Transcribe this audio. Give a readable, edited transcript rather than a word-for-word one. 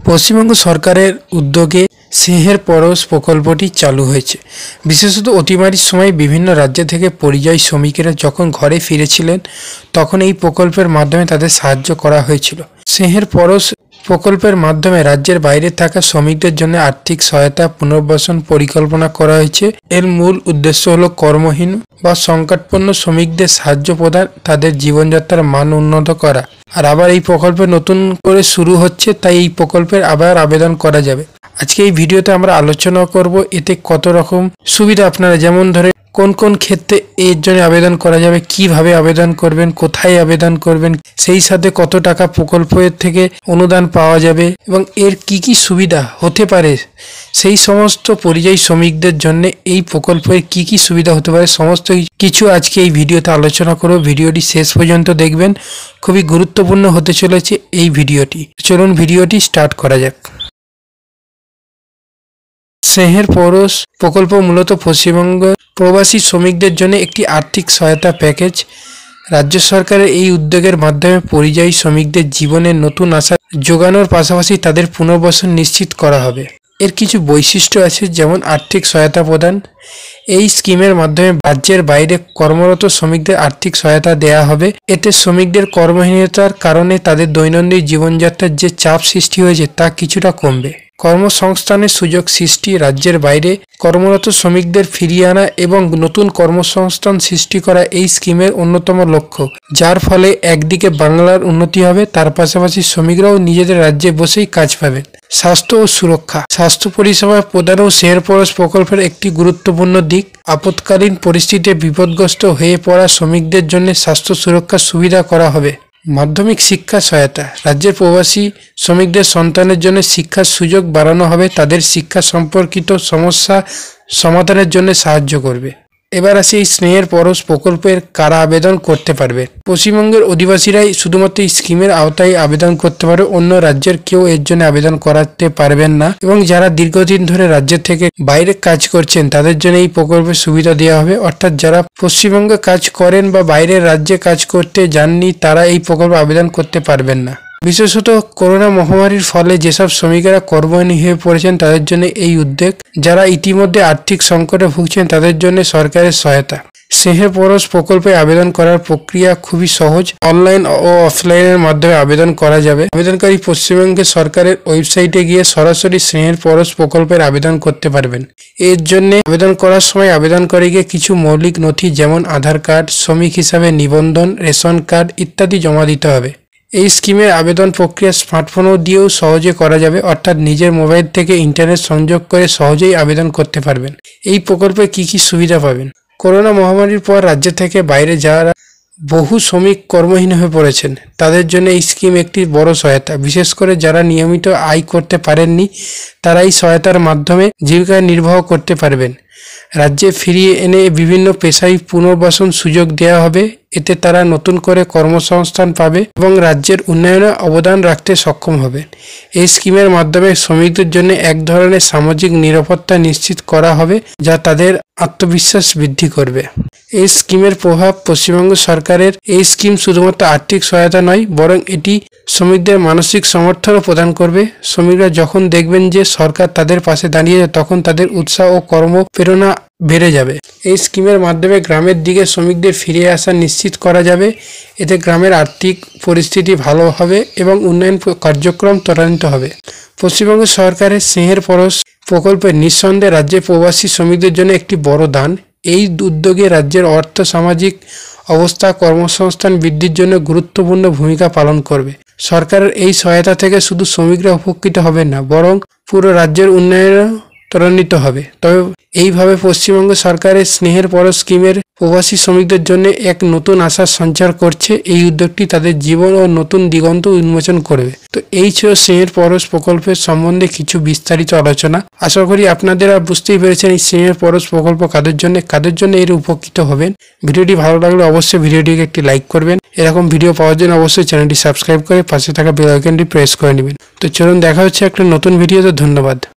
পশ্চিমবঙ্গ সরকারের উদ্যোগে সিংহের পরশ প্রকল্পটি চালু হয়েছে। বিশেষত অতিমারির সময় বিভিন্ন রাজ্য থেকে পরিযায়ী শ্রমিকেরা যখন ঘরে ফিরেছিলেন তখন এই প্রকল্পের মাধ্যমে তাদের সাহায্য করা হয়েছিল। সিংহের পরশ প্রকল্পের মাধ্যমে রাজ্যের বাইরে থাকা শ্রমিকদের জন্য আর্থিক সহায়তা পুনর্বাসন পরিকল্পনা করা হয়েছে। এর মূল উদ্দেশ্য হলো কর্মহীন বা সংকটপন্ন শ্রমিকদের সাহায্য প্রদান, তাদের জীবনযাত্রার মান উন্নত করা। আর আবার এই প্রকল্প নতুন করে শুরু হচ্ছে, তাই এই প্রকল্পের আবার আবেদন করা যাবে। আজকে এই ভিডিওতে আমরা আলোচনা করব এতে কত রকম সুবিধা আপনারা, যেমন ধরে কোন কোন ক্ষেত্রে এর জন্য আবেদন করা যাবে, কিভাবে আবেদন করবেন, কোথায় আবেদন করবেন, সেই সাথে কত টাকা প্রকল্পের থেকে অনুদান পাওয়া যাবে এবং এর কি কি সুবিধা হতে পারে, সেই সমস্ত পরিযায়ী শ্রমিকদের জন্য এই প্রকল্পের কি কি সুবিধা হতে পারে, সমস্ত কিছু আজকে এই ভিডিওতে আলোচনা করব। ভিডিওটি শেষ পর্যন্ত দেখবেন, খুবই গুরুত্বপূর্ণ হতে চলেছে এই ভিডিওটি। চলুন ভিডিওটি স্টার্ট করা যাক। সিংহের পরশ প্রকল্প মূলত পশ্চিমবঙ্গ প্রবাসী শ্রমিকদের জন্য একটি আর্থিক সহায়তা প্যাকেজ। রাজ্য সরকারের এই উদ্যোগের মাধ্যমে পরিযায়ী শ্রমিকদের জীবনে নতুন আশা যোগানোর পাশাপাশি তাদের পুনর্বাসন নিশ্চিত করা হবে। এর কিছু বৈশিষ্ট্য আছে, যেমন আর্থিক সহায়তা প্রদান। এই স্কিমের মাধ্যমে রাজ্যের বাইরে কর্মরত শ্রমিকদের আর্থিক সহায়তা দেয়া হবে। এতে শ্রমিকদের কর্মহীনতার কারণে তাদের দৈনন্দিন জীবনযাত্রার যে চাপ সৃষ্টি হয়েছে তা কিছুটা কমবে। কর্মসংস্থানের সুযোগ সৃষ্টি। রাজ্যের বাইরে কর্মরত শ্রমিকদের ফিরিয়ে আনা এবং নতুন কর্মসংস্থান সৃষ্টি করা এই স্কিমের অন্যতম লক্ষ্য, যার ফলে একদিকে বাংলার উন্নতি হবে, তার পাশাপাশি শ্রমিকরাও নিজেদের রাজ্যে বসেই কাজ পাবেন। স্বাস্থ্য ও সুরক্ষা। স্বাস্থ্য পরিষেবা প্রদানও সিংহের পরশ প্রকল্পের একটি গুরুত্বপূর্ণ দিক। আপৎকালীন পরিস্থিতিতে বিপদগ্রস্ত হয়ে পড়া শ্রমিকদের জন্য স্বাস্থ্য সুরক্ষার সুবিধা করা হবে। মাধ্যমিক শিক্ষা সহায়তা। রাজ্যের প্রবাসী শ্রমিকদের সন্তানের জন্য শিক্ষার সুযোগ বাড়ানো হবে, তাদের শিক্ষা সম্পর্কিত সমস্যা সমাধানের জন্য সাহায্য করবে। এবার আসি এই স্নেহের পরশ প্রকল্পের কারা আবেদন করতে পারবে। পশ্চিমবঙ্গের অধিবাসীরাই শুধুমাত্র এই স্কিমের আওতায় আবেদন করতে পারে, অন্য রাজ্যের কেউ এর জন্য আবেদন করাতে পারবেন না। এবং যারা দীর্ঘদিন ধরে রাজ্যের থেকে বাইরে কাজ করছেন তাদের জন্য এই প্রকল্পের সুবিধা দেওয়া হবে। অর্থাৎ যারা পশ্চিমবঙ্গে কাজ করেন বা বাইরের রাজ্যে কাজ করতে যাননি তারা এই প্রকল্পে আবেদন করতে পারবেন না। বিশেষত করোনা মহামারীর ফলে যেসব শ্রমিকেরা কর্মহীন হয়ে পড়েছেন তাদের জন্য এই উদ্যোগ। যারা ইতিমধ্যে আর্থিক সংকটে ভুগছেন তাদের জন্য সরকারের সহায়তা। সিংহের পরশ প্রকল্পে আবেদন করার প্রক্রিয়া খুবই সহজ। অনলাইন ও অফলাইনের মাধ্যমে আবেদন করা যাবে। আবেদনকারী পশ্চিমবঙ্গের সরকারের ওয়েবসাইটে গিয়ে সরাসরি সিংহের পরশ প্রকল্পের আবেদন করতে পারবেন। এর জন্য আবেদন করার সময় আবেদনকারীকে কিছু মৌলিক নথি যেমন আধার কার্ড, শ্রমিক হিসাবে নিবন্ধন, রেশন কার্ড ইত্যাদি জমা দিতে হবে। এই স্কিমের আবেদন প্রক্রিয়া স্মার্টফোনও দিয়েও সহজে করা যাবে, অর্থাৎ নিজের মোবাইল থেকে ইন্টারনেট সংযোগ করে সহজেই আবেদন করতে পারবেন। এই প্রকল্পে কি কি সুবিধা পাবেন। করোনা মহামারীর পর রাজ্য থেকে বাইরে যারা বহু শ্রমিক কর্মহীন হয়ে পড়েছেন তাদের জন্য এই স্কিম একটি বড় সহায়তা। বিশেষ করে যারা নিয়মিত আয় করতে পারেননি তারা এই সহায়তার মাধ্যমে জীবিকা নির্বাহ করতে পারবেন। রাজ্যে ফিরিয়ে এনে বিভিন্ন পেশায় পুনর্বাসন সুযোগ দেওয়া হবে। এতে তারা নতুন করে কর্মসংস্থান পাবে এবং রাজ্যের উন্নয়নে অবদান রাখতে সক্ষম হবে। এই স্কিমের মাধ্যমে শ্রমিকদের জন্য এক ধরনের সামাজিক নিরাপত্তা নিশ্চিত করা হবে, যা তাদের আত্মবিশ্বাস বৃদ্ধি করবে। এই স্কিমের প্রভাব। পশ্চিমবঙ্গ সরকারের এই স্কিম শুধুমাত্র আর্থিক সহায়তা নয়, বরং এটি শ্রমিকদের মানসিক সমর্থনও প্রদান করবে। শ্রমিকরা যখন দেখবেন যে সরকার তাদের পাশে দাঁড়িয়েছে তখন তাদের উৎসাহ ও কর্মপ্রেরণা বেড়ে যাবে। এই স্কিমের মাধ্যমে গ্রামের দিকে শ্রমিকদের ফিরে আসা নিশ্চিত করা যাবে। এতে গ্রামের আর্থিক পরিস্থিতি ভালো হবে এবং উন্নয়ন কার্যক্রম ত্বরান্বিত হবে। পশ্চিমবঙ্গ সরকারের সিংহের পরশ প্রকল্পের নিঃসন্দেহে রাজ্যের প্রবাসী শ্রমিকদের জন্য একটি বড় দান। এই উদ্যোগে রাজ্যের অর্থ সামাজিক অবস্থা কর্মসংস্থান বৃদ্ধির জন্য গুরুত্বপূর্ণ ভূমিকা পালন করবে। সরকারের এই সহায়তা থেকে শুধু শ্রমিকরা উপকৃত হবেন না, বরং পুরো রাজ্যের উন্নয়ন ত্বরান্বিত হবে। তবে এইভাবে পশ্চিমবঙ্গ সরকারের স্নেহের পরশ স্কিমের প্রবাসী শ্রমিকদের জন্য এক নতুন আশার সঞ্চার করছে। এই উদ্যোগটি তাদের জীবন ও নতুন দিগন্ত উন্মোচন করবে। তো এই ছিল স্নেহের পরশ প্রকল্পের সম্বন্ধে কিছু বিস্তারিত আলোচনা। আশা করি আপনারা বুঝতেই পেরেছেন এই স্নেহের পরশ প্রকল্প কাদের জন্য এর উপকৃত হবেন। ভিডিওটি ভালো লাগলে অবশ্যই ভিডিওটিকে একটি লাইক করবেন। এরকম ভিডিও পাওয়ার জন্য অবশ্যই চ্যানেলটি সাবস্ক্রাইব করে পাশে থাকা বেল আইকনটি প্রেস করে নেবেন। তো চলুন দেখা হচ্ছে একটা নতুন ভিডিওতে। ধন্যবাদ।